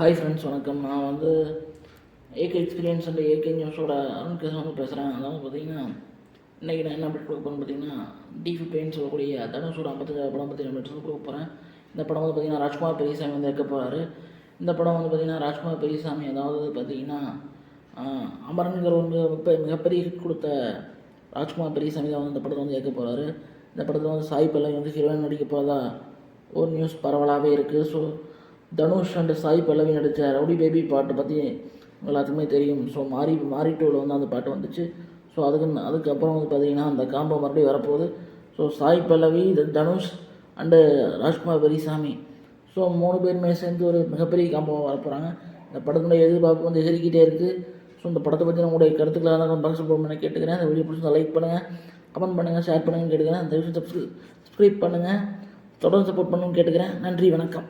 Hi friends, வணக்கம். நான் AK experience and AK நியூஸோட அருண் பேசுகிறேன். அதாவது பார்த்தீங்கன்னா, இன்றைக்கி நான் என்ன அப்டேட் கொடுக்க போகிறேன்னு பார்த்தீங்கன்னா, D15 சொல்லக்கூடிய தனுஷோட 55 படம் பற்றி நம்ம கொடுக்க போகிறேன். இந்த படம் பார்த்தீங்கன்னா ராஜ்குமார் பெரியசாமி இருக்க போகிறாரு. இந்த படம் பார்த்தீங்கன்னா ராஜ்குமார் பெரியசாமி, அதாவது பார்த்தீங்கன்னா அமரன்கிற மிகப்பெரிய ஹிட் கொடுத்த ராஜ்குமார் பெரியசாமி தான் இந்த படத்தை இயக்க போகிறாரு. இந்த படத்தில் சாய் பல்லவி ஹீரோயின் நடிக்க போகிறதா ஒரு நியூஸ் பரவலாகவே இருக்குது. ஸோ தனுஷ் அண்ட் சாய் பல்லவி நடித்த ரவுடி பேபி பாட்டை பற்றி எல்லாத்துக்குமே தெரியும். ஸோ மாரி டூவில் அந்த பாட்டு வந்துச்சு. ஸோ அதுக்கப்புறம் பார்த்திங்கன்னா அந்த காம்போ மறுபடியும் வரப்போகுது. So Sai Pallavi, Dhanush and Rajkumar Periyasamy, so 3 பேருமே சேர்ந்து ஒரு மிகப்பெரிய காம்போவாக வரப்போகிறாங்க. இந்த படத்தினுடைய எதிர்பார்ப்பு எகிரிக்கிட்டே இருக்குது. ஸோ இந்த படத்தை பற்றி உங்களுடைய கருத்துக்களை பாக்ஸ் பண்ண கேட்டுக்கிறேன். இந்த வீடியோ பிடிச்சி லைக் பண்ணுங்கள், கமெண்ட் பண்ணுங்கள், ஷேர் பண்ணுங்கன்னு கேட்டுக்கிறேன். இந்த விஷயம் சப்ஸ்கிரைப் பண்ணுங்கள், தொடர்ந்து சப்போர்ட் பண்ணுன்னு கேட்டுக்கிறேன். நன்றி, வணக்கம்.